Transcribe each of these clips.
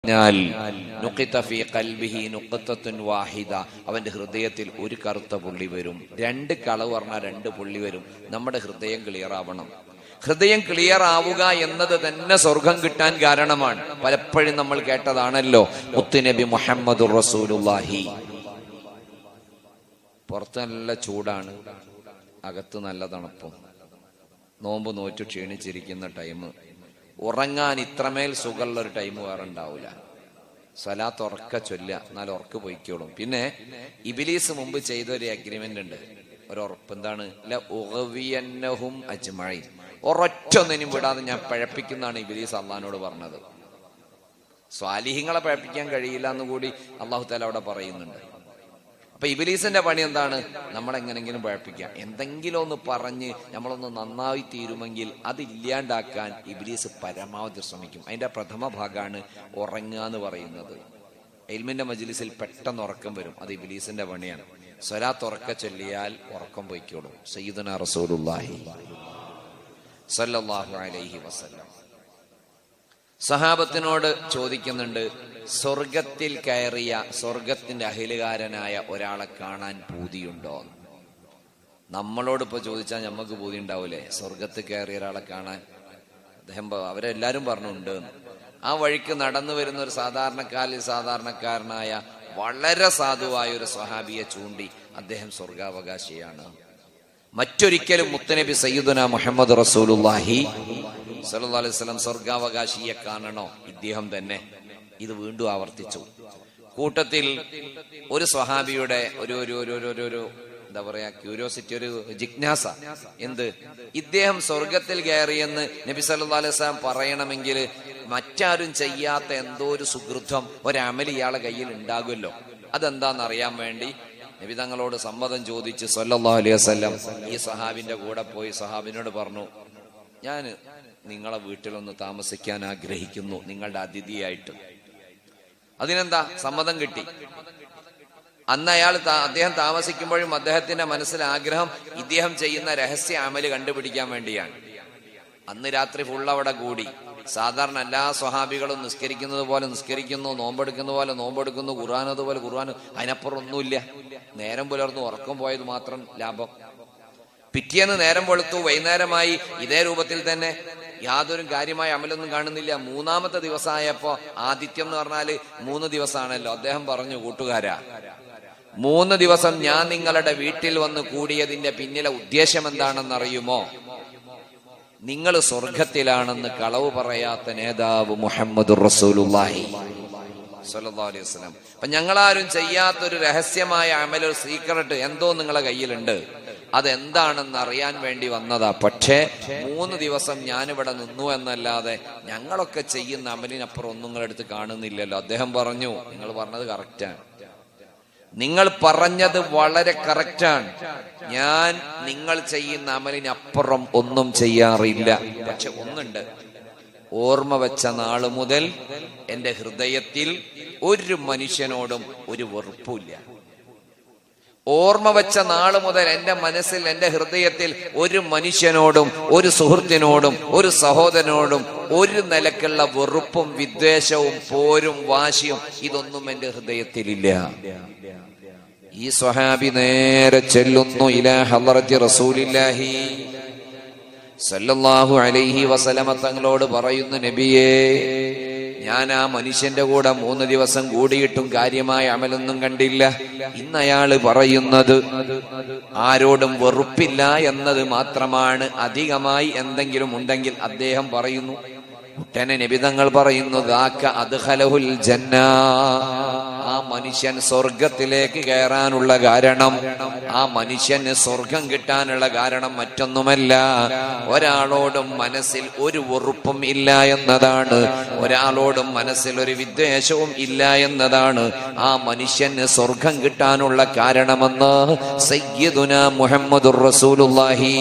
പറഞ്ഞാൽ നുഖിത ഫീ ഖൽബിഹി നുഖ്തത്തുൻ വാഹിദ, അവന്റെ ഹൃദയത്തിൽ ഒരു കറുത്ത പുള്ളി വരും. രണ്ട് കളവ് പറഞ്ഞാൽ രണ്ട് പുള്ളി വരും. നമ്മുടെ ഹൃദയം ക്ലിയർ ആവണം. ഹൃദയം ക്ലിയർ ആവുക എന്നത് തന്നെ സ്വർഗം കിട്ടാൻ കാരണമാണ്. പലപ്പോഴും നമ്മൾ കേട്ടതാണല്ലോ മുത്തുനബി മുഹമ്മദുർ റസൂലുള്ളാഹി. പുറത്ത് നല്ല ചൂടാണ്, അകത്ത് നല്ല തണുപ്പും, നോമ്പ് നോറ്റു ക്ഷീണിച്ചിരിക്കുന്ന ടൈം, ഉറങ്ങാൻ ഇത്രമേൽ സുഖമുള്ളൊരു ടൈം വേറെ ഉണ്ടാവില്ല. സ്വലാത്ത് ഉറക്ക ചൊല്ല, എന്നാൽ ഉറക്ക് പൊയ്ക്കോളും. പിന്നെ ഇബ്ലീസ് മുമ്പ് ചെയ്തൊരു അഗ്രിമെന്റ് ഉണ്ട്, ഒരു ഉറപ്പ്. എന്താണ്? ലഉഗ്വിയന്നഹും അജ്മഈൻ, ഒരൊറ്റൊന്നിനും വിടാതെ ഞാൻ പഴപ്പിക്കുന്നതാണ് ഇബ്ലീസ് അള്ളാഹിനോട് പറഞ്ഞത്. സ്വാലിഹീങ്ങളെ പഴപ്പിക്കാൻ കഴിയില്ല എന്ന് കൂടി അള്ളാഹു തആല അവിടെ പറയുന്നുണ്ട്. അപ്പൊ ഇബ്ലീസിന്റെ പണി എന്താണ്? നമ്മളെങ്ങനെങ്കിലും പഴപ്പിക്കാം. എന്തെങ്കിലും ഒന്ന് പറഞ്ഞ് നമ്മളൊന്ന് നന്നായി തീരുമെങ്കിൽ അതില്ലാണ്ടാക്കാൻ ഇബ്ലീസ് പരമാവധി ശ്രമിക്കും. അതിന്റെ പ്രഥമ ഭാഗമാണ് ഉറങ്ങുക എന്ന് പറയുന്നത്. ഇൽമിന്റെ മജ്ലിസിൽ പെട്ടെന്ന് ഉറക്കം വരും, അത് ഇബ്ലീസിന്റെ പണിയാണ്. സ്വലാത്ത് ഉറക്ക ചൊല്ലിയാൽ ഉറക്കം പൊയ്ക്കോളും. സയ്യിദുനാ റസൂലുള്ളാഹി സ്വല്ലല്ലാഹു അലൈഹി വസല്ലം സഹാബത്തിനോട് ചോദിക്കുന്നുണ്ട്, സ്വർഗത്തിൽ കയറിയ സ്വർഗത്തിന്റെ അഹിലുകാരനായ ഒരാളെ കാണാൻ പൂതിയുണ്ടോ? നമ്മളോടിപ്പോ ചോദിച്ചാൽ നമുക്ക് പൂതി ഉണ്ടാവൂലേ സ്വർഗത്തിൽ കയറിയ ഒരാളെ കാണാൻ? അവരെല്ലാരും പറഞ്ഞുണ്ട്. ആ വഴിക്ക് നടന്നു വരുന്ന ഒരു സാധാരണക്കാരനായ വളരെ സാധുവായ ഒരു സ്വഹാബിയെ ചൂണ്ടി അദ്ദേഹം സ്വർഗാവകാശിയാണ്. മറ്റൊരിക്കലും മുത്തനബി സയ്യിദുനാ മുഹമ്മദ് റസൂലുള്ളാഹി സ്വല്ലല്ലാഹു അലൈഹി വസല്ലം സ്വർഗാവകാശിയെ കാണണോ? ഇദ്ദേഹം തന്നെ ഇത് വീണ്ടും ആവർത്തിച്ചു. കൂട്ടത്തിൽ ഒരു സ്വഹാബിയുടെ ഒരു എന്താ പറയാ ക്യൂരിയോസിറ്റി, ഒരു ജിജ്ഞാസ. എന്ത്? ഇദ്ദേഹം സ്വർഗത്തിൽ കയറിയെന്ന് നബി സല്ലല്ലാഹു അലൈഹി വസല്ലം പറയണമെങ്കിൽ മറ്റാരും ചെയ്യാത്ത എന്തോ ഒരു സുകൃതം, ഒരമൽ ഇയാളെ കയ്യിൽ ഉണ്ടാകുമല്ലോ. അതെന്താണെന്നറിയാൻ വേണ്ടി നബി തങ്ങളോട് സമ്മതം ചോദിച്ച് സല്ലല്ലാഹു അലൈഹി വസല്ലം ഈ സഹാബിന്റെ കൂടെ പോയി സഹാബിനോട് പറഞ്ഞു, ഞാൻ നിങ്ങളെ വീട്ടിലൊന്ന് താമസിക്കാൻ ആഗ്രഹിക്കുന്നു, നിങ്ങളുടെ അതിഥിയായിട്ട്. അതിനെന്താ? സമ്മതം കിട്ടി. അന്ന് അദ്ദേഹം താമസിക്കുമ്പോഴും അദ്ദേഹത്തിന്റെ മനസ്സിൽ ആഗ്രഹം ഇദ്ദേഹം ചെയ്യുന്ന രഹസ്യ അമല് കണ്ടുപിടിക്കാൻ വേണ്ടിയാണ്. അന്ന് രാത്രി ഫുൾ അവിടെ കൂടി. സാധാരണ എല്ലാ സ്വഹാബികളും നിസ്കരിക്കുന്നത് പോലെ നിസ്കരിക്കുന്നു, നോമ്പെടുക്കുന്ന പോലെ നോമ്പെടുക്കുന്നു, ഖുർആൻ അതുപോലെ ഖുർആൻ, അതിനപ്പുറം ഒന്നുമില്ല. നേരം പുലർന്നു ഉറക്കം പോയത് മാത്രം ലാഭം. പിറ്റേന്ന് നേരം വെളുത്തു, വൈകുന്നേരമായി, ഇതേ രൂപത്തിൽ തന്നെ യാതൊരു കാര്യമായ അമലൊന്നും കാണുന്നില്ല. മൂന്നാമത്തെ ദിവസമായപ്പോ, ആദിത്യം എന്ന് പറഞ്ഞാല് 3 ദിവസമാണല്ലോ, അദ്ദേഹം പറഞ്ഞു, കൂട്ടുകാരാ, 3 ദിവസം ഞാൻ നിങ്ങളുടെ വീട്ടിൽ വന്ന് കൂടിയതിന്റെ പിന്നിലെ ഉദ്ദേശം എന്താണെന്നറിയുമോ? നിങ്ങൾ സ്വർഗത്തിലാണെന്ന് കളവ് പറയാത്ത നേതാവ് മുഹമ്മദുർ റസൂലുള്ളാഹി സ്വല്ലല്ലാഹു അലൈഹി വസല്ലം. അപ്പൊ ഞങ്ങളാരും ചെയ്യാത്തൊരു രഹസ്യമായ അമൽ, ഒരു സീക്രട്ട് എന്തോ നിങ്ങളെ കയ്യിലുണ്ട്. അതെന്താണെന്ന് അറിയാൻ വേണ്ടി വന്നതാ. പക്ഷേ 3 ദിവസം ഞാനിവിടെ നിന്നു എന്നല്ലാതെ ഞങ്ങളൊക്കെ ചെയ്യുന്ന അമലിനപ്പുറം ഒന്നും നിങ്ങളെടുത്ത് കാണുന്നില്ലല്ലോ. അദ്ദേഹം പറഞ്ഞു, നിങ്ങൾ പറഞ്ഞത് കറക്റ്റാണ്, നിങ്ങൾ പറഞ്ഞത് വളരെ കറക്റ്റാണ്. ഞാൻ നിങ്ങൾ ചെയ്യുന്ന അമലിനപ്പുറം ഒന്നും ചെയ്യാറില്ല. പക്ഷെ ഒന്നുണ്ട്, ഓർമ്മ വെച്ച നാള് മുതൽ എന്റെ ഹൃദയത്തിൽ ഒരു മനുഷ്യനോടും ഒരു വെറുപ്പില്ല. ഓർമ്മ വെച്ച നാള് മുതൽ എന്റെ മനസ്സിൽ, എന്റെ ഹൃദയത്തിൽ ഒരു മനുഷ്യനോടും, ഒരു സുഹൃത്തിനോടും, ഒരു സഹോദരനോടും ഒരു നിലക്കുള്ള വെറുപ്പും വിദ്വേഷവും പോരും വാശിയും ഇതൊന്നും എന്റെ ഹൃദയത്തിലില്ല. ഈ സ്വഹാബി നേരെ ചെല്ലുന്നു ഇലാ ഹളറത്തി റസൂലില്ലാഹി സല്ലല്ലാഹു അലൈഹി വസല്ലമ തങ്ങളോട് പറയുന്നു, നബിയേ, ഞാൻ ആ മനുഷ്യന്റെ കൂടെ 3 ദിവസം കൂടിയിട്ടും കാര്യമായ അമലൊന്നും കണ്ടില്ല. ഇന്ന് അയാള് പറയുന്നത് ആരോടും വെറുപ്പില്ല എന്നത് മാത്രമാണ്. അധികമായി എന്തെങ്കിലും ഉണ്ടെങ്കിൽ അദ്ദേഹം പറയുന്നു. ഉടനെ നബി തങ്ങൾ പറയുന്നു, ദാക അദ്ഖലഹുൽ ജന്ന, ആ മനുഷ്യൻ സ്വർഗത്തിലേക്ക് കയറാനുള്ള കാരണം, ആ മനുഷ്യന് സ്വർഗം കിട്ടാനുള്ള കാരണം മറ്റൊന്നുമല്ല, ഒരാളോടും മനസ്സിൽ ഒരു വെറുപ്പും ഇല്ല എന്നതാണ്, ഒരാളോടും മനസ്സിൽ ഒരു വിദ്വേഷവും ഇല്ല എന്നതാണ് ആ മനുഷ്യന് സ്വർഗം കിട്ടാനുള്ള കാരണമെന്ന് സയ്യിദുനാ മുഹമ്മദുർ റസൂലുള്ളാഹി.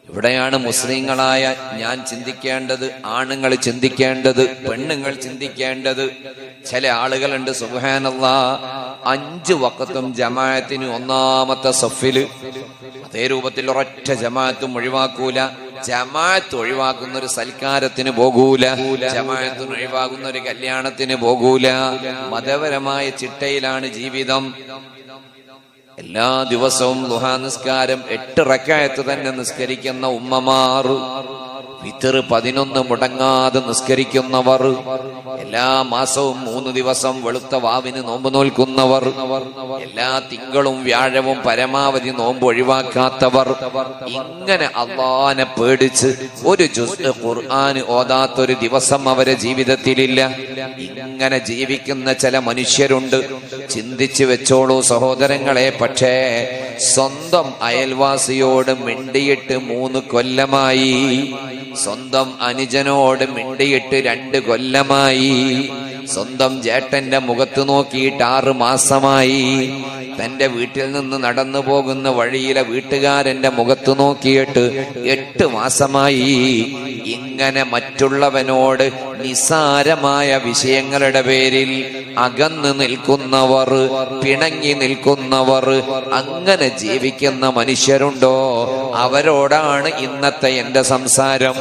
ഇവിടെയാണ് മുസ്ലിങ്ങളായ ഞാൻ ചിന്തിക്കേണ്ടത്, ആണുങ്ങൾ ചിന്തിക്കേണ്ടത്, പെണ്ണുങ്ങൾ ചിന്തിക്കേണ്ടത്. ചില ആളുകളുണ്ട്, സുബ്ഹാനല്ലാഹ്, 5 വഖത്തും ജമാഅത്തിന് 1-ാമത്തെ സഫില്, അതേ രൂപത്തിൽ ഒരൊറ്റ ജമാഅത്തും ഒഴിവാക്കൂല. ജമാഅത്ത് ഒഴിവാക്കുന്ന ഒരു സൽക്കാരത്തിന് പോകൂല, ജമാഅത്തിന് ഒഴിവാകുന്ന ഒരു കല്യാണത്തിന് പോകൂല. മതപരമായ ചിട്ടയിലാണ് ജീവിതം. എല്ലാ ദിവസവും ദുഹാ നിസ്കാരം 8 റക്അത്ത് തന്നെ നിസ്കരിക്കുന്ന ഉമ്മമാർ, വിത്ർ 11 മുടങ്ങാതെ നിസ്കരിക്കുന്നവർ, എല്ലാ മാസവും 3 ദിവസം വെളുത്ത വാവിന് നോമ്പ് നോൽക്കുന്നവർ, എല്ലാ തിങ്കളും വ്യാഴവും പരമാവധി നോമ്പ് ഒഴിവാക്കാത്തവർ, ഇങ്ങനെ അല്ലാഹനെ പേടിച്ച് ഒരു ജുസ് ഖുർആൻ ഓതാത്തൊരു ദിവസം അവരെ ജീവിതത്തിലില്ല. ഇങ്ങനെ ജീവിക്കുന്ന ചില മനുഷ്യരുണ്ട്. ചിന്തിച്ചു വെച്ചോളൂ സഹോദരങ്ങളെ. പക്ഷേ സ്വന്തം അയൽവാസിയോട് മിണ്ടിയിട്ട് 3 കൊല്ലമായി, സ്വന്തം അനുജനോട് മിണ്ടിയിട്ട് 2 കൊല്ലമായി, സ്വന്തം ജേട്ടന്റെ മുഖത്ത് നോക്കിയിട്ട് 6 മാസമായി, തന്റെ വീട്ടിൽ നിന്ന് നടന്നു പോകുന്ന വഴിയിലെ വീട്ടുകാരന്റെ മുഖത്ത് നോക്കിയിട്ട് 8 മാസമായി. ഇങ്ങനെ മറ്റുള്ളവനോട് നിസാരമായ വിഷയങ്ങളുടെ പേരിൽ അകന്നു നിൽക്കുന്നവർ, പിണങ്ങി നിൽക്കുന്നവർ, അങ്ങനെ ജീവിക്കുന്ന മനുഷ്യരുണ്ടോ? അവരോടാണ് ഇന്നത്തെ എന്റെ സംസാരം.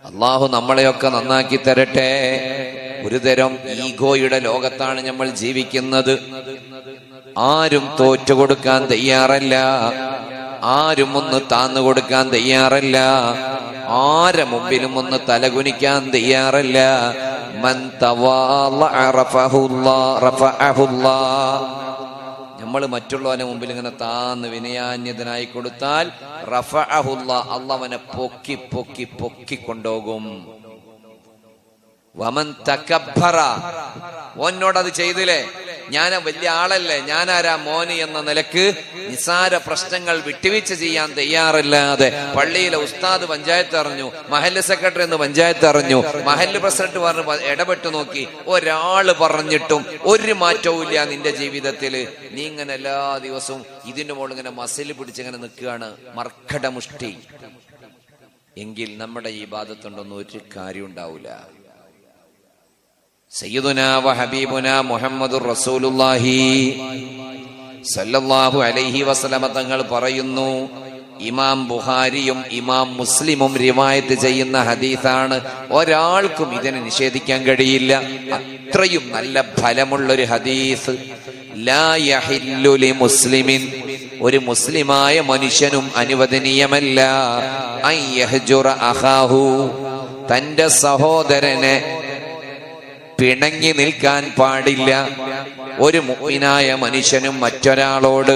അള്ളാഹു നമ്മളെയൊക്കെ നന്നാക്കി തരട്ടെ. ഒരുതരം ഈഗോയുടെ ലോകത്താണ് നമ്മൾ ജീവിക്കുന്നത്. ആരും തോറ്റുകൊടുക്കാൻ തയ്യാറല്ല, ആരും ഒന്ന് താന്നു കൊടുക്കാൻ തയ്യാറല്ല, ആരെ മുമ്പിലും ഒന്ന് തലകുനിക്കാൻ തയ്യാറല്ല. മൻ തവാളഅ റഫഅഹുല്ലാഹ്. നമ്മൾ മറ്റുള്ളവനെ മുമ്പിൽ ഇങ്ങനെ താന്ന് വിനയാന്യതനായി കൊടുത്താൽ റഫഅഹുല്ലാഹ്, അല്ലാഹു അവനെ പൊക്കി പൊക്കി പൊക്കി കൊണ്ടുപോകും. വമൻ തകബ്ബറ, ഓനോടത് ചെയ്തില്ലേ, ഞാൻ വലിയ ആളല്ലേ, ഞാനാരാ മോന് എന്ന നിലക്ക് നിസാര പ്രശ്നങ്ങൾ വിട്ടുവീഴ്ച ചെയ്യാൻ തയ്യാറില്ലാതെ പള്ളിയിലെ ഉസ്താദ് പഞ്ചായത്ത് അറിഞ്ഞു, മഹല്ല് സെക്രട്ടറി എന്ന് പഞ്ചായത്ത് അറിഞ്ഞു, മഹല്ല് പ്രസിഡന്റ് പറഞ്ഞു, ഇടപെട്ടു നോക്കി, ഒരാള് പറഞ്ഞിട്ടും ഒരു മാറ്റവും ഇല്ല നിന്റെ ജീവിതത്തില്. നീ ഇങ്ങനെ എല്ലാ ദിവസവും ഇതിന്റെ മുകളിൽ ഇങ്ങനെ മസിൽ പിടിച്ചിങ്ങനെ നിൽക്കുകയാണ്, മർക്കട മുഷ്ടി. എങ്കിൽ നമ്മുടെ ഈ ഇബാദത്തുണ്ടൊന്നും ഒരു കാര്യം ഉണ്ടാവില്ല. സയ്യിദുനാ വ ഹബീബുനാ മുഹമ്മദുർ റസൂലുള്ളാഹി സല്ലല്ലാഹു അലൈഹി വസല്ലമ തങ്ങൾ പറയുന്നു, ഇമാം ബുഖാരിയും ഇമാം മുസ്ലിമും റിവായത്ത് ചെയ്യുന്ന ഹദീസാണ്. ഒരാൾക്കും ഇതിനെ നിഷേധിക്കാൻ കഴിയില്ല. അത്രയും നല്ല ഫലമുള്ളൊരു ഹദീസ്. ലാ യഹില്ലു ലി മുസ്ലിമിൻ, ഒരു മുസ്ലിമായ മനുഷ്യനും അനുവദനീയമല്ല അൻ യഹ്ജുറ അഖാഹു, തന്റെ സഹോദരനെ പിണങ്ങി നിൽക്കാൻ പാടില്ല. ഒരു മുഅ്മിനായ മനുഷ്യനും മറ്റൊരാളോട്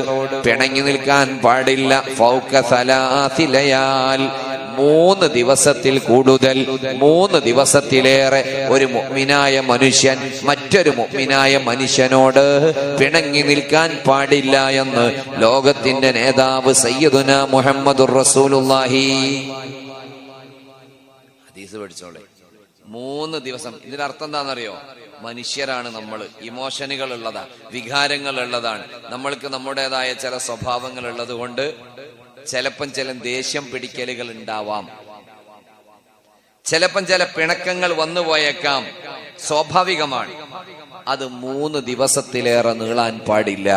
പിണങ്ങി നിൽക്കാൻ പാടില്ല. ഫൗക സലാസി ലയാൽ, 3 ദിവസത്തിൽ കൂടുതൽ, 3 ദിവസത്തിലേറെ ഒരു മുഅ്മിനായ മനുഷ്യൻ മറ്റൊരു മുഅ്മിനായ മനുഷ്യനോട് പിണങ്ങി നിൽക്കാൻ പാടില്ല എന്ന് ലോകത്തിന്റെ നേതാവ് സയ്യിദുനാ മുഹമ്മദുർ റസൂലുള്ളാഹി. ഹദീസ് പഠിച്ചോളെ. 3 ദിവസം. ഇതിന്റെ അർത്ഥം എന്താണെന്നറിയോ? മനുഷ്യരാണ് നമ്മൾ, ഇമോഷനുകൾ ഉള്ളതാ, വികാരങ്ങൾ ഉള്ളതാണ്. നമ്മൾക്ക് നമ്മുടേതായ ചില സ്വഭാവങ്ങൾ ഉള്ളത് കൊണ്ട് ചിലപ്പം ചില ദേഷ്യം പിടിക്കലുകൾ ഉണ്ടാവാം, ചിലപ്പം ചില പിണക്കങ്ങൾ വന്നുപോയേക്കാം, സ്വാഭാവികമാണ്. അത് 3 ദിവസത്തിലേറെ നീളാൻ പാടില്ല,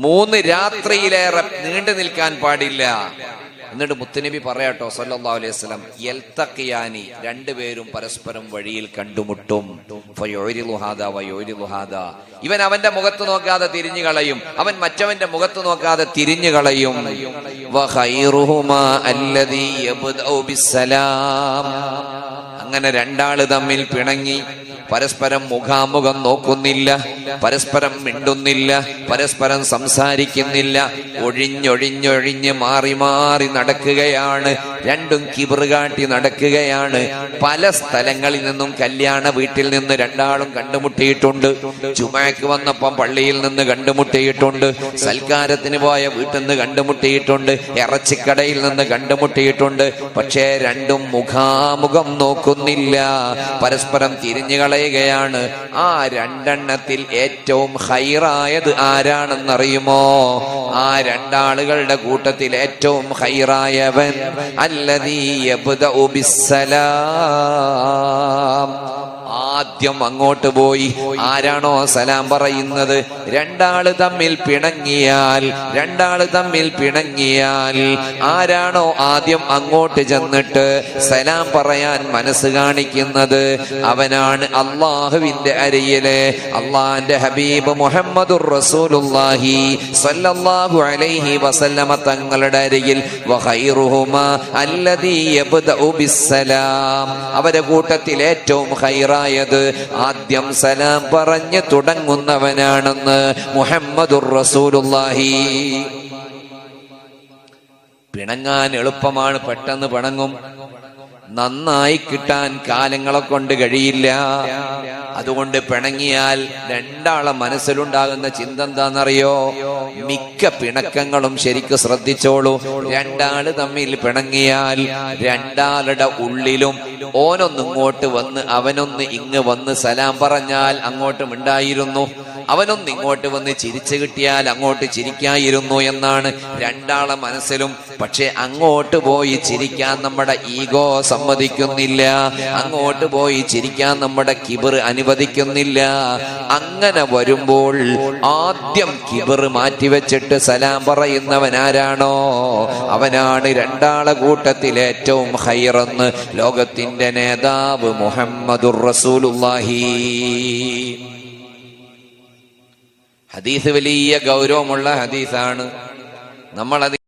3 രാത്രിയിലേറെ നീണ്ടു നിൽക്കാൻ പാടില്ല. എന്നിട്ട് മുത്തുനബി പറയാട്ടോ സല്ലല്ലാഹു അലൈഹി വസല്ലം, യൽതഖിയാനി, 2 പേരും പരസ്പരം വഴിയിൽ കണ്ടുമുട്ടും. ഫയുരിലു ഹാദാ വയുരിലു ഹാദാ, ഇവൻ അവന്റെ മുഖത്ത് നോക്കാതെ തിരിഞ്ഞു കളയും, അവൻ മറ്റവന്റെ മുഖത്ത് നോക്കാതെ തിരിഞ്ഞു കളയും. വഖൈറുഹുമാ അല്ലദീ യബ്ദഉ ബിസ്സലാം, അങ്ങനെ 2 ആള് തമ്മിൽ പിണങ്ങി പരസ്പരം മുഖാമുഖം നോക്കുന്നില്ല, പരസ്പരം മിണ്ടുന്നില്ല, പരസ്പരം സംസാരിക്കുന്നില്ല, ഒഴിഞ്ഞൊഴിഞ്ഞൊഴിഞ്ഞ് മാറി മാറി നടക്കുകയാണ്, രണ്ടും കിബറ് കാട്ടി നടക്കുകയാണ്. പല സ്ഥലങ്ങളിൽ നിന്നും കല്യാണ വീട്ടിൽ നിന്ന് 2 ആളും കണ്ടുമുട്ടിയിട്ടുണ്ട്, ജുമഅക്ക് വന്നപ്പം പള്ളിയിൽ നിന്ന് കണ്ടുമുട്ടിയിട്ടുണ്ട്, സൽക്കാരത്തിന് പോയ വീട്ടിൽ നിന്ന് കണ്ടുമുട്ടിയിട്ടുണ്ട്, ഇറച്ചിക്കടയിൽ നിന്ന് കണ്ടുമുട്ടിയിട്ടുണ്ട്. പക്ഷേ രണ്ടും മുഖാമുഖം നോക്കുന്നില്ല, പരസ്പരം തിരിഞ്ഞു കളയുകയാണ്. ആ 2 എണ്ണത്തിൽ ഏറ്റവും ഖൈറായത് ആരാണെന്നറിയുമോ? ആ 2 ആളുകളുടെ കൂട്ടത്തിൽ ഏറ്റവും ഖൈറായവൻ അല്ലദീ യബ്ദഉ ബിസ്സലാം, ആദ്യം അങ്ങോട്ട് പോയി. ആരാണോ സലാം പറയുന്നത്, രണ്ടാള് തമ്മിൽ പിണങ്ങിയാൽ ആരാണോ ആദ്യം അങ്ങോട്ട് ചെന്നിട്ട് സലാം പറയാൻ മനസ്സ് കാണിക്കുന്നത്, അവനാണ് അള്ളാഹുവിന്റെ അരിയിലെ അള്ളാന്റെ ഹബീബ് മുഹമ്മദുർ റസൂലുള്ളാഹി സ്വല്ലല്ലാഹു അലൈഹി വസല്ലമ തങ്ങളുടെ അരികിൽ വഖൈറുഹുമാ അല്ലദീ യബ്ദഉ ബിസ്സലാം, അവരെ കൂട്ടത്തിൽ ഏറ്റവും ഖൈറായത് ആദ്യം സലാം പറഞ്ഞു തുടങ്ങുന്നവനാണെന്ന് മുഹമ്മദുർ റസൂലുള്ളാഹി. പിണങ്ങാൻ എളുപ്പമാണ്, പെട്ടെന്ന് പിണങ്ങും. നന്നായി കിട്ടാൻ കാലങ്ങളെ കൊണ്ട് കഴിയില്ല. അതുകൊണ്ട് പിണങ്ങിയാൽ രണ്ടാളെ മനസ്സിലുണ്ടാകുന്ന ചിന്ത എന്താണെന്നറിയോ? മിക്ക പിണക്കങ്ങളും ശരിക്കും ശ്രദ്ധിച്ചോളൂ. രണ്ടാള് തമ്മിൽ പിണങ്ങിയാൽ രണ്ടാളുടെ ഉള്ളിലും ഓനൊന്ന് ഇങ്ങോട്ട് വന്ന് അവനൊന്ന് ഇങ്ങ് വന്ന് സലാം പറഞ്ഞാൽ അങ്ങോട്ട് മിണ്ടായിരുന്നു, അവനൊന്ന് ഇങ്ങോട്ട് വന്ന് ചിരിച്ചു കിട്ടിയാൽ അങ്ങോട്ട് ചിരിക്കായിരുന്നു എന്നാണ് രണ്ടാളെ മനസ്സിലും. പക്ഷെ അങ്ങോട്ട് പോയി ചിരിക്കാൻ നമ്മുടെ ഈഗോ സമ്മതിക്കുന്നില്ല, അങ്ങോട്ട് പോയി ചിരിക്കാൻ നമ്മുടെ കിബർ അനുവദിക്കുന്നില്ല. അങ്ങനെ വരുമ്പോൾ ആദ്യം കിബർ മാറ്റിവെച്ചിട്ട് സലാം പറയുന്നവൻ ആരാണോ അവനാണ് രണ്ടാളെ കൂട്ടത്തിൽ ഏറ്റവും ഖൈറെന്ന് ലോകത്തിന്റെ നേതാവ് മുഹമ്മദുർ റസൂലുള്ളാഹി. ഹദീസ് വലിയ ഗൗരവമുള്ള ഹദീസാണ്. നമ്മളത്